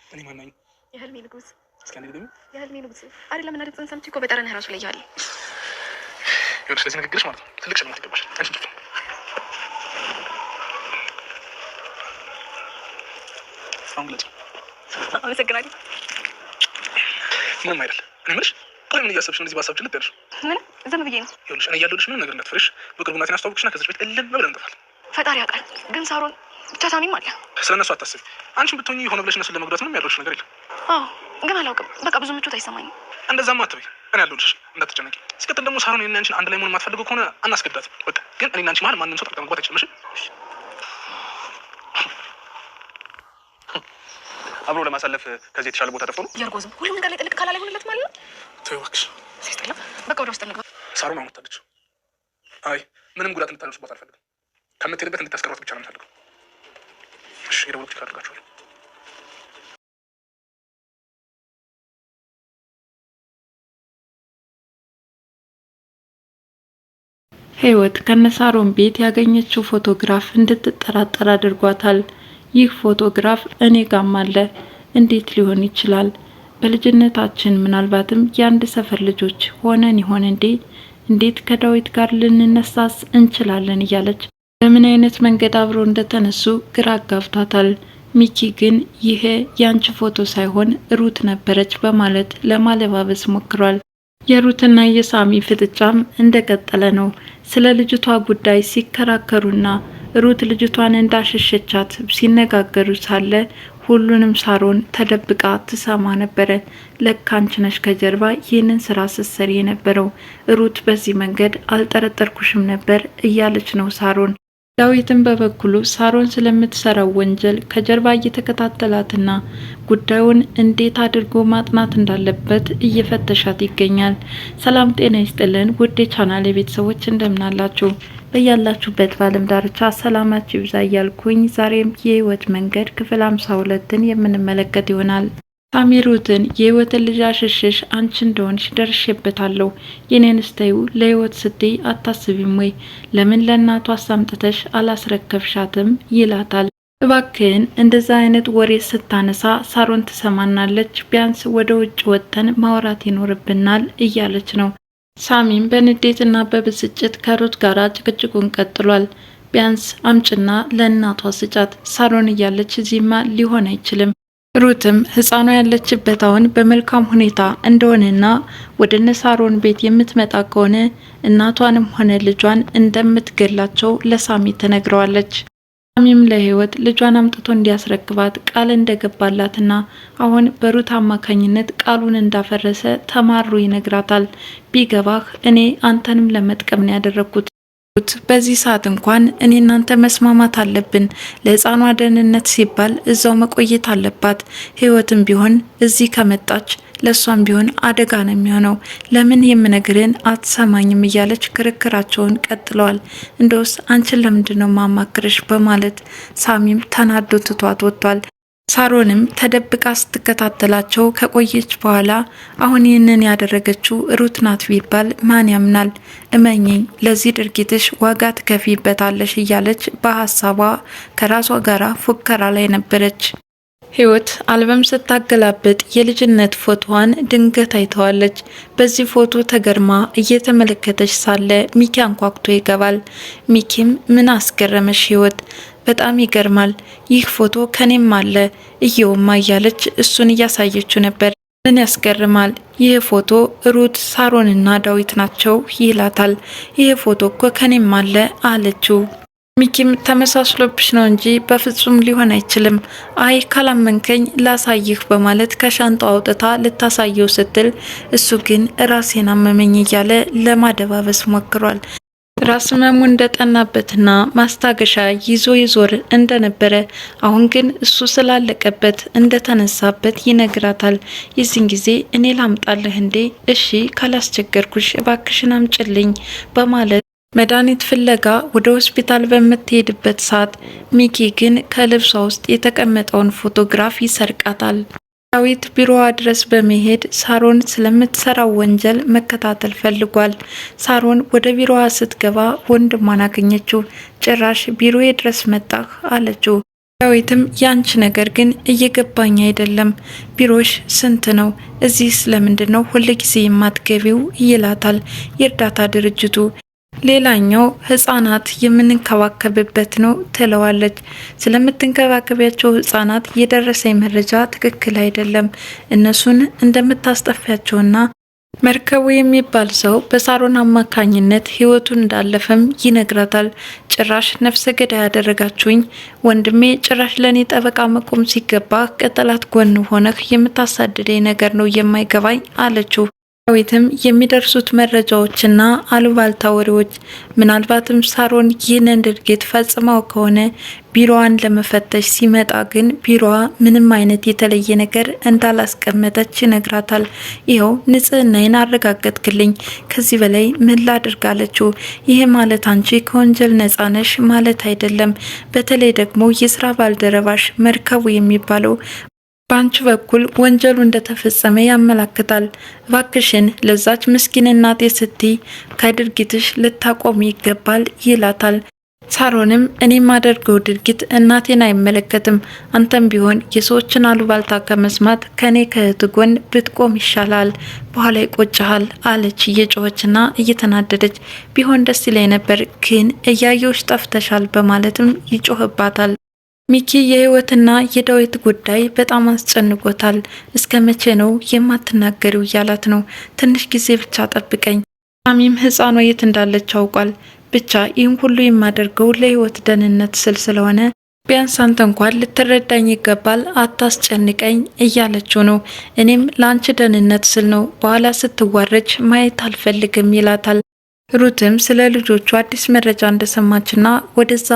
እኔ ማን ነኝ? የህልሜ ንጉስ። እስኪ አንዴ ደግሞ የህልሜ ንጉስ አይደለም እና ድምፅህን ሰምቼ እኮ በጠረንህ እራሱ ላይ ያለ ይኸውልሽ፣ ስለዚህ ንግግርሽ ማለት ነው ትልቅ ሽልማት ይገባሻል። አንቺ ልጅ አሁን ግለጽ። አመሰግናለሁ። ምንም አይደል። እኔ የምልሽ ቆይ ምን እያሰብሽ ነው እንደዚህ በሀሳብ ጭልጥ ያልሽ? ምን ዝም ብዬ ነው። ይኸውልሽ እኔ እያለሁልሽ ምንም ነገር እንዳትፈሪሽ። በቅርቡ እናቴን አስተዋውቅሽና ከዚህ ቤት እልም ብለን እንጠፋለን። ፈጣሪ ያውቃል። ግን ሳሮን ብቻ ሳኒም አለ። ስለ እነሱ አታስቢ። አንቺን ብትሆኚ የሆነ ብለሽ እነሱን ለመጉዳት ምንም ያደረግሽ ነገር የለም። አዎ ግን አላውቅም። በቃ ብዙ ምቾት አይሰማኝም። እንደዛማ አትበይ። እኔ ያለሁልሽ እንዳትጨነቂ። ሲቀጥል ደግሞ ሳሮን እኔና አንቺን አንድ ላይ መሆን የማትፈልገው ከሆነ አናስገድዳትም። በቃ ግን እኔና አንቺ መሀል ማንም ሰው ጣልቃ መግባት አይችልም። እሺ አብሮ ለማሳለፍ ከዚህ የተሻለ ቦታ ጠፍቶ ነው ያርጎዝም ሁሉም ነገር ላይ ጥልቅ ካላ ላይ ሆነለት ማለት ነው። ተይው እባክሽ ሲስተላ በቃ ወደ ውስጥ እንግባ። ሳሮን አመጣለች። አይ ምንም ጉዳት እንድታደርስባት አልፈልግም። ከምትሄድበት እንድታስቀሯት ብቻ ነው የምፈልገው። እሺ የደወልኩት ካደርጋችኋለሁ። ህይወት ከነሳሮን ቤት ያገኘችው ፎቶግራፍ እንድትጠራጠር አድርጓታል። ይህ ፎቶግራፍ እኔ ጋም አለ፣ እንዴት ሊሆን ይችላል? በልጅነታችን ምናልባትም የአንድ ሰፈር ልጆች ሆነን ይሆን እንዴ? እንዴት ከዳዊት ጋር ልንነሳስ እንችላለን? እያለች በምን አይነት መንገድ አብሮ እንደተነሱ ግራ አጋብቷታል። ሚኪ ግን ይሄ ያንቺ ፎቶ ሳይሆን ሩት ነበረች በማለት ለማለባበስ ሞክሯል። የሩትና የሳሚ ፍጥጫም እንደቀጠለ ነው። ስለ ልጅቷ ጉዳይ ሲከራከሩና ሩት ልጅቷን እንዳሸሸቻት ሲነጋገሩ ሳለ ሁሉንም ሳሮን ተደብቃ ትሰማ ነበረ። ለካ አንቺ ነሽ ከጀርባ ይህንን ስራ ስትሰሪ የነበረው፣ ሩት በዚህ መንገድ አልጠረጠርኩሽም ነበር እያለች ነው ሳሮን። ዳዊትን በበኩሉ ሳሮን ስለምትሰራው ወንጀል ከጀርባ እየተከታተላትና ጉዳዩን እንዴት አድርጎ ማጥናት እንዳለበት እየፈተሻት ይገኛል። ሰላም ጤና ይስጥልን ውድ የቻናሌ ቤተሰቦች እንደምናላችሁ በያላችሁበት በዓለም ዳርቻ ሰላማችሁ ይብዛ እያልኩኝ ዛሬም የህይወት መንገድ ክፍል 52ን የምንመለከት ይሆናል። ሳሚ ሩትን የህይወትን ልጅ አሸሸሽ አንቺ እንደሆንሽ ደርሼበታለሁ። የኔን ስተዩ ለህይወት ስትይ አታስቢም ወይ? ለምን ለእናቷ አሳምጥተሽ አላስረከብሻትም? ይላታል። እባክህን እንደዛ አይነት ወሬ ስታነሳ ሳሮን ትሰማናለች። ቢያንስ ወደ ውጭ ወጥተን ማውራት ይኖርብናል እያለች ነው። ሳሚም በንዴትና በብስጭት ከሩት ጋር ጭቅጭቁን ቀጥሏል። ቢያንስ አምጭና ለእናቷ ስጫት፣ ሳሮን እያለች እዚህማ ሊሆን አይችልም። ሩትም ህፃኗ ያለችበት አሁን በመልካም ሁኔታ እንደሆነና ወደ ነሳሮን ቤት የምትመጣ ከሆነ እናቷንም ሆነ ልጇን እንደምትገላቸው ለሳሚ ተነግረዋለች። ሳሚም ለህይወት ልጇን አምጥቶ እንዲያስረክባት ቃል እንደገባላትና አሁን በሩት አማካኝነት ቃሉን እንዳፈረሰ ተማሩ ይነግራታል። ቢገባህ እኔ አንተንም ለመጥቀም ነው ያደረኩት። በዚህ ሰዓት እንኳን እኔ እናንተ መስማማት አለብን። ለህፃኗ ደህንነት ሲባል እዛው መቆየት አለባት። ህይወትም ቢሆን እዚህ ከመጣች ለሷም ቢሆን አደጋ ነው የሚሆነው። ለምን የምነግርህን አትሰማኝም? እያለች ክርክራቸውን ቀጥለዋል። እንደውስ አንቺን ለምንድነው ማማክርሽ? በማለት ሳሚም ተናዶ ትቷት ወጥቷል። ሳሮንም ተደብቃ ስትከታተላቸው ከቆየች በኋላ አሁን ይህንን ያደረገችው ሩት ናት ቢባል ማን ያምናል? እመኚኝ ለዚህ ድርጊትሽ ዋጋ ትከፊበታለሽ እያለች በሀሳቧ ከራሷ ጋራ ፉከራ ላይ ነበረች። ህይወት አልበም ስታገላብጥ የልጅነት ፎቶዋን ድንገት አይተዋለች። በዚህ ፎቶ ተገርማ እየተመለከተች ሳለ ሚኪ አንኳኩቶ ይገባል። ሚኪም ምን አስገረመሽ ህይወት? በጣም ይገርማል። ይህ ፎቶ ከኔም አለ እየውማ እያለች እሱን እያሳየችው ነበር። ምን ያስገርማል? ይህ ፎቶ ሩት፣ ሳሮንና ዳዊት ናቸው ይላታል። ይህ ፎቶ እኮ ከኔም አለ አለችው። ሚኪም ተመሳስሎብሽ ነው እንጂ በፍጹም ሊሆን አይችልም። አይ ካላመንከኝ ላሳይህ በማለት ከሻንጣው አውጥታ ልታሳየው ስትል እሱ ግን ራሴን አመመኝ እያለ ለማደባበስ ሞክሯል። ራስ ህመሙ እንደጠናበትና ማስታገሻ ይዞ ይዞር እንደነበረ አሁን ግን እሱ ስላለቀበት እንደተነሳበት ይነግራታል። የዚህን ጊዜ እኔ ላምጣልህ እንዴ? እሺ ካላስቸገርኩሽ እባክሽን አምጭልኝ በማለት መድኃኒት ፍለጋ ወደ ሆስፒታል በምትሄድበት ሰዓት ሚኪ ግን ከልብሷ ውስጥ የተቀመጠውን ፎቶግራፍ ይሰርቃታል። ዳዊት ቢሮዋ ድረስ በመሄድ ሳሮን ስለምትሰራው ወንጀል መከታተል ፈልጓል። ሳሮን ወደ ቢሮዋ ስትገባ ወንድሟን አገኘችው። ጭራሽ ቢሮዬ ድረስ መጣህ አለችው። ዳዊትም ያንቺ ነገር ግን እየገባኝ አይደለም፣ ቢሮሽ ስንት ነው? እዚህ ስለምንድን ነው ሁልጊዜ የማትገቢው? ይላታል። የእርዳታ ድርጅቱ ሌላኛው ህጻናት የምንንከባከብበት ነው ትለዋለች። ስለምትንከባከቢያቸው ህጻናት የደረሰኝ መረጃ ትክክል አይደለም፣ እነሱን እንደምታስጠፊያቸውና መርከቡ የሚባል ሰው በሳሮን አማካኝነት ህይወቱን እንዳለፈም ይነግራታል። ጭራሽ ነፍሰ ገዳይ ያደረጋችሁኝ ወንድሜ፣ ጭራሽ ለኔ ጠበቃ መቆም ሲገባ ቀጠላት ጎን ሆነህ የምታሳድደኝ ነገር ነው የማይገባኝ አለችው። ዳዊትም የሚደርሱት መረጃዎችና አሉባልታ ወሬዎች ምናልባትም ሳሮን ይህንን ድርጊት ፈጽመው ከሆነ ቢሮዋን ለመፈተሽ ሲመጣ ግን ቢሮዋ ምንም አይነት የተለየ ነገር እንዳላስቀመጠች ይነግራታል። ይኸው ንጽህናዬን አረጋገጥክልኝ፣ ከዚህ በላይ ምን ላድርግ አለችው። ይሄ ማለት አንቺ ከወንጀል ነጻ ነሽ ማለት አይደለም። በተለይ ደግሞ የስራ ባልደረባሽ መርከቡ የሚባለው በአንቺ በኩል ወንጀሉ እንደተፈጸመ ያመላክታል። እባክሽን ለዛች ምስኪን እናቴ ስትይ ከድርጊትሽ ልታቆም ይገባል ይላታል። ሳሮንም እኔ የማደርገው ድርጊት እናቴን አይመለከትም፣ አንተም ቢሆን የሰዎችን አሉባልታ ከመስማት ከኔ ከእህት ጎን ብትቆም ይሻላል፣ በኋላ ይቆጭሃል አለች እየጮኸችና እየተናደደች። ቢሆን ደስ ይለኝ ነበር ግን እያየውሽ ጠፍተሻል በማለትም ይጮህባታል። ሚኪ የህይወትና የዳዊት ጉዳይ በጣም አስጨንቆታል። እስከ መቼ ነው የማትናገሪው እያላት ነው። ትንሽ ጊዜ ብቻ ጠብቀኝ። ሳሚም ህፃኗ የት እንዳለች አውቋል። ብቻ ይህን ሁሉ የማደርገው ለህይወት ደህንነት ስል ስለሆነ ቢያንስ አንተ እንኳን ልትረዳኝ ይገባል፣ አታስጨንቀኝ እያለችው ነው። እኔም ለአንቺ ደህንነት ስል ነው፣ በኋላ ስትዋረጅ ማየት አልፈልግም ይላታል። ሩትም ስለ ልጆቹ አዲስ መረጃ እንደሰማችና ወደዛ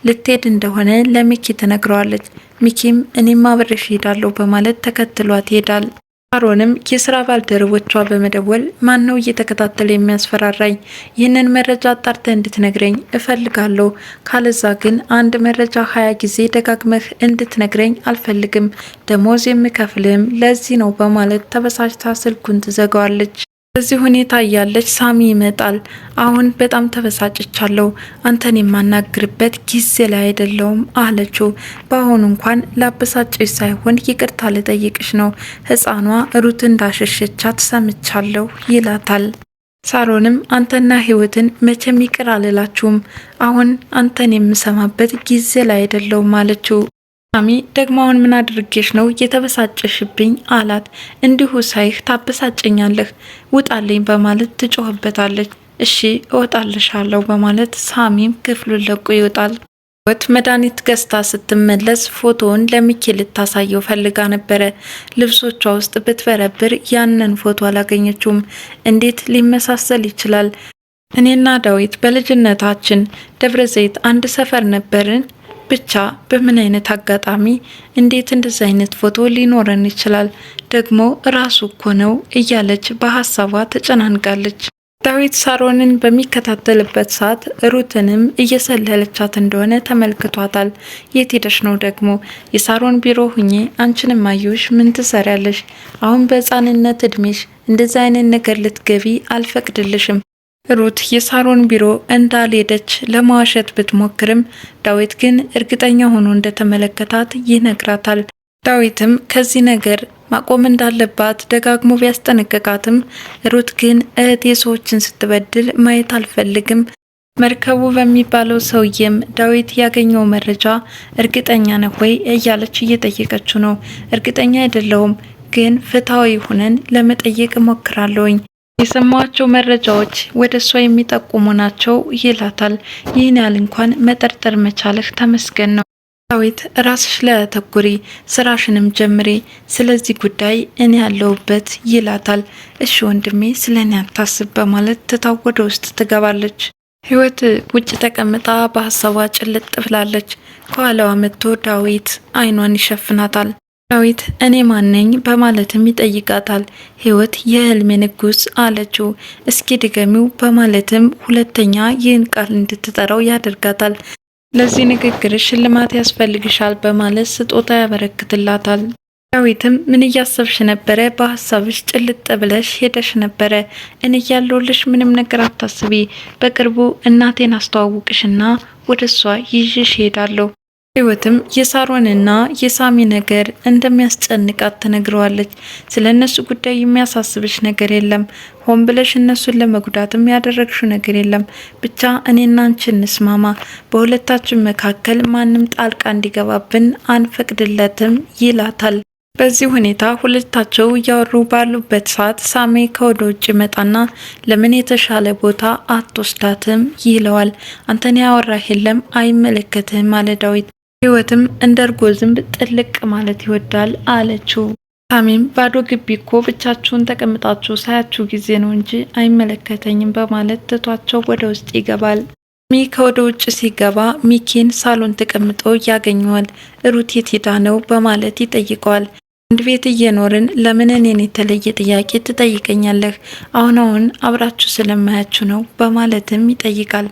ልትሄድ እንደሆነ ለሚኪ ትነግረዋለች። ሚኪም እኔም አብሬሽ ሄዳለሁ በማለት ተከትሏት ይሄዳል። ሳሮንም የስራ ባልደረቦቿ በመደወል ማን ነው እየተከታተለ የሚያስፈራራኝ? ይህንን መረጃ አጣርተህ እንድትነግረኝ እፈልጋለሁ፣ ካለዛ ግን አንድ መረጃ 20 ጊዜ ደጋግመህ እንድትነግረኝ አልፈልግም፣ ደሞዝ የምከፍልህም ለዚህ ነው በማለት ተበሳጭታ ስልኩን ትዘጋዋለች። በዚህ ሁኔታ እያለች ሳሚ ይመጣል። አሁን በጣም ተበሳጭቻለሁ፣ አንተን የማናግርበት ጊዜ ላይ አይደለውም አለችው። በአሁኑ እንኳን ላበሳጭሽ ሳይሆን ይቅርታ ልጠይቅሽ ነው፣ ህፃኗ ሩት እንዳሸሸቻት ሰምቻለሁ ይላታል። ሳሮንም አንተና ህይወትን መቼም ይቅር አልላችሁም፣ አሁን አንተን የምሰማበት ጊዜ ላይ አይደለውም አለችው። ሳሚ ደግሞ አሁን ምን አድርጌሽ ነው የተበሳጨሽብኝ አላት። እንዲሁ ሳይህ ታበሳጨኛለህ፣ ውጣልኝ በማለት ትጮህበታለች። እሺ እወጣልሻለሁ በማለት ሳሚም ክፍሉን ለቆ ይወጣል። ህይወት መድኃኒት ገዝታ ስትመለስ ፎቶውን ለሚኪ ልታሳየው ፈልጋ ነበረ። ልብሶቿ ውስጥ ብትበረብር ያንን ፎቶ አላገኘችውም። እንዴት ሊመሳሰል ይችላል? እኔና ዳዊት በልጅነታችን ደብረ ዘይት አንድ ሰፈር ነበርን። ብቻ በምን አይነት አጋጣሚ እንዴት እንደዚህ አይነት ፎቶ ሊኖረን ይችላል? ደግሞ ራሱ እኮ ነው እያለች በሀሳቧ ተጨናንቃለች። ዳዊት ሳሮንን በሚከታተልበት ሰዓት ሩትንም እየሰለለቻት እንደሆነ ተመልክቷታል። የት ሄደሽ ነው ደግሞ? የሳሮን ቢሮ ሁኜ አንቺንም አየሁሽ፣ ምን ትሰሪያለሽ? አሁን በህፃንነት እድሜሽ እንደዚህ አይነት ነገር ልትገቢ አልፈቅድልሽም። ሩት የሳሮን ቢሮ እንዳልሄደች ለማዋሸት ብትሞክርም ዳዊት ግን እርግጠኛ ሆኖ እንደተመለከታት ይነግራታል። ዳዊትም ከዚህ ነገር ማቆም እንዳለባት ደጋግሞ ቢያስጠነቅቃትም ሩት ግን እህቴ ሰዎችን ስትበድል ማየት አልፈልግም፣ መርከቡ በሚባለው ሰውዬም ዳዊት ያገኘው መረጃ እርግጠኛ ነህ ወይ እያለች እየጠየቀችው ነው። እርግጠኛ አይደለሁም፣ ግን ፍትሃዊ ሆነን ለመጠየቅ እሞክራለሁኝ፣ የሰማቸው መረጃዎች ወደ እሷ የሚጠቁሙ ናቸው ይላታል። ይህን ያህል እንኳን መጠርጠር መቻልህ ተመስገን ነው። ዳዊት ራስሽ ላይ አተኩሪ፣ ስራሽንም ጀምሬ፣ ስለዚህ ጉዳይ እኔ ያለሁበት ይላታል። እሺ ወንድሜ ስለኔ አታስብ በማለት ትታው ወደ ውስጥ ትገባለች። ህይወት ውጭ ተቀምጣ በሀሳቧ ጭልጥ ብላለች። ከኋላዋ መጥቶ ዳዊት አይኗን ይሸፍናታል። ዳዊት እኔ ማነኝ በማለትም ይጠይቃታል። ህይወት የህልሜ ንጉስ አለችው። እስኪ ድገሚው በማለትም ሁለተኛ ይህን ቃል እንድትጠራው ያደርጋታል። ለዚህ ንግግርሽ ሽልማት ያስፈልግሻል በማለት ስጦታ ያበረክትላታል። ዳዊትም ምን እያሰብሽ ነበረ? በሀሳብሽ ጭልጥ ብለሽ ሄደሽ ነበረ። እኔ ያለሁልሽ፣ ምንም ነገር አታስቢ። በቅርቡ እናቴን አስተዋውቅሽና ወደ እሷ ይዤሽ ሄዳለሁ። ህይወትም የሳሮንና የሳሚ ነገር እንደሚያስጨንቃት ትነግረዋለች። ስለ እነሱ ጉዳይ የሚያሳስብሽ ነገር የለም፣ ሆን ብለሽ እነሱን ለመጉዳትም ያደረግሽው ነገር የለም። ብቻ እኔና አንቺ እንስማማ፣ በሁለታችን መካከል ማንም ጣልቃ እንዲገባብን አንፈቅድለትም ይላታል። በዚህ ሁኔታ ሁለታቸው እያወሩ ባሉበት ሰዓት ሳሚ ከወደ ውጭ መጣና ለምን የተሻለ ቦታ አትወስዳትም ይለዋል። አንተን ያወራህ የለም አይመለከትህም አለ ዳዊት። ህይወትም እንደ እርጎ ዝንብ ጥልቅ ማለት ይወዳል አለችው። ሳሚም ባዶ ግቢ እኮ ብቻችሁን ተቀምጣችሁ ሳያችሁ ጊዜ ነው እንጂ አይመለከተኝም በማለት ትቷቸው ወደ ውስጥ ይገባል። ሳሚ ከወደ ውጭ ሲገባ ሚኪን ሳሎን ተቀምጦ ያገኘዋል። ሩት የት ሄዳ ነው በማለት ይጠይቀዋል። አንድ ቤት እየኖርን ለምን እኔን የተለየ ጥያቄ ትጠይቀኛለህ? አሁን አብራችሁ ስለማያችሁ ነው በማለትም ይጠይቃል።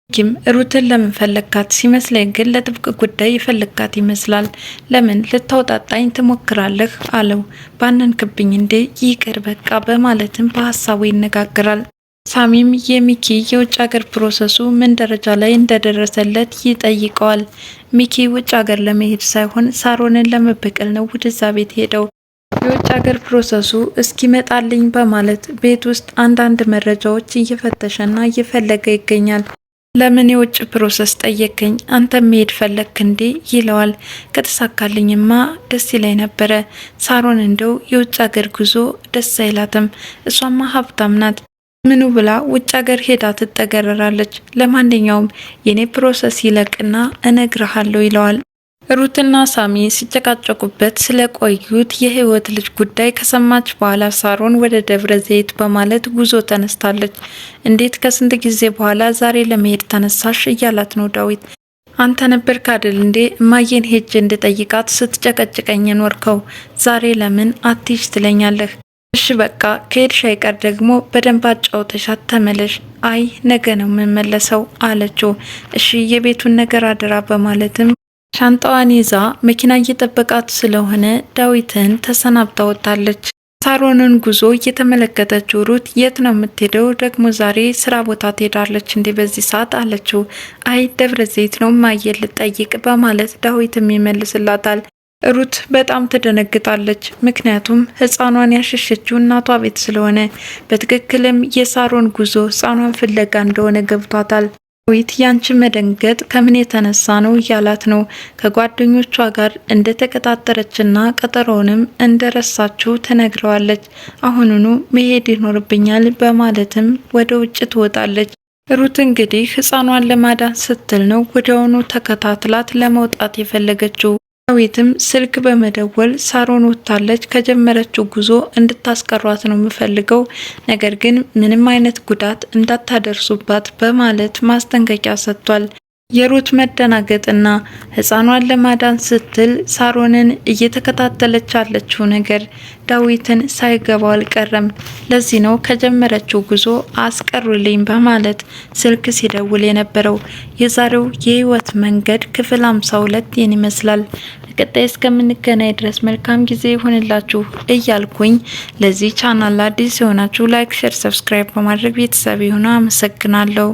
ሚኪም ሩትን ለምን ፈለግካት? ሲመስለኝ ግን ለጥብቅ ጉዳይ ይፈልጋት ይመስላል። ለምን ልታወጣጣኝ ትሞክራለህ? አለው። ባነንክብኝ እንዴ? ይቅር በቃ በማለትም በሀሳቡ ይነጋገራል። ሳሚም የሚኪ የውጭ ሀገር ፕሮሰሱ ምን ደረጃ ላይ እንደደረሰለት ይጠይቀዋል። ሚኪ ውጭ ሀገር ለመሄድ ሳይሆን ሳሮንን ለመበቀል ነው ወደዛ ቤት ሄደው። የውጭ ሀገር ፕሮሰሱ እስኪመጣልኝ በማለት ቤት ውስጥ አንዳንድ መረጃዎች እየፈተሸና እየፈለገ ይገኛል። ለምን የውጭ ፕሮሰስ ጠየቀኝ? አንተ መሄድ ፈለክ እንዴ? ይለዋል። ከተሳካልኝማ ደስ ይለኝ ነበረ። ሳሮን እንደው የውጭ ሀገር ጉዞ ደስ አይላትም። እሷማ ሀብታም ናት። ምኑ ብላ ውጭ ሀገር ሄዳ ትጠገረራለች። ለማንኛውም የኔ ፕሮሰስ ይለቅና እነግርሃለሁ ይለዋል። ሩትና ሳሚ ሲጨቃጨቁበት ስለቆዩት የህይወት ልጅ ጉዳይ ከሰማች በኋላ ሳሮን ወደ ደብረ ዘይት በማለት ጉዞ ተነስታለች። እንዴት ከስንት ጊዜ በኋላ ዛሬ ለመሄድ ተነሳሽ? እያላት ነው ዳዊት። አንተ ነበርክ አይደል እንዴ እማዬን ሄጄ እንድጠይቃት ስትጨቀጭቀኝ ኖርከው? ዛሬ ለምን አትይሽ ትለኛለህ? እሺ በቃ ከሄድሽ አይቀር ደግሞ በደንብ አጫውተሻት ተመለሽ። አይ ነገ ነው የምመለሰው አለችው። እሺ የቤቱን ነገር አደራ በማለትም ሻንጣዋን ይዛ መኪና እየጠበቃት ስለሆነ ዳዊትን ተሰናብታ ወጣለች። ሳሮንን ጉዞ እየተመለከተችው ሩት የት ነው የምትሄደው? ደግሞ ዛሬ ስራ ቦታ ትሄዳለች እንዴ በዚህ ሰዓት አለችው። አይ ደብረ ዘይት ነው ማየት ልጠይቅ በማለት ዳዊትም ይመልስላታል። ሩት በጣም ትደነግጣለች። ምክንያቱም ህፃኗን ያሸሸችው እናቷ ቤት ስለሆነ በትክክልም የሳሮን ጉዞ ህፃኗን ፍለጋ እንደሆነ ገብቷታል። ዳዊት ያንቺ መደንገጥ ከምን የተነሳ ነው እያላት ነው። ከጓደኞቿ ጋር እንደተቀጣጠረችና ቀጠሮውንም እንደረሳችው ትነግረዋለች። አሁኑኑ መሄድ ይኖርብኛል በማለትም ወደ ውጭ ትወጣለች። ሩት እንግዲህ ህፃኗን ለማዳን ስትል ነው ወዲያውኑ ተከታትላት ለመውጣት የፈለገችው። ዳዊትም ስልክ በመደወል ሳሮን ወጥታለች፣ ከጀመረችው ጉዞ እንድታስቀሯት ነው የምፈልገው፣ ነገር ግን ምንም አይነት ጉዳት እንዳታደርሱባት በማለት ማስጠንቀቂያ ሰጥቷል። የሩት መደናገጥና ህፃኗን ለማዳን ስትል ሳሮንን እየተከታተለች ያለችው ነገር ዳዊትን ሳይገባው አልቀረም። ለዚህ ነው ከጀመረችው ጉዞ አስቀሩልኝ በማለት ስልክ ሲደውል የነበረው። የዛሬው የህይወት መንገድ ክፍል 52 ይህን ይመስላል። በቀጣይ እስከምንገናኝ ድረስ መልካም ጊዜ ይሆንላችሁ እያልኩኝ ለዚህ ቻናል አዲስ የሆናችሁ ላይክ፣ ሼር፣ ሰብስክራይብ በማድረግ ቤተሰብ ይሁኑ። አመሰግናለሁ።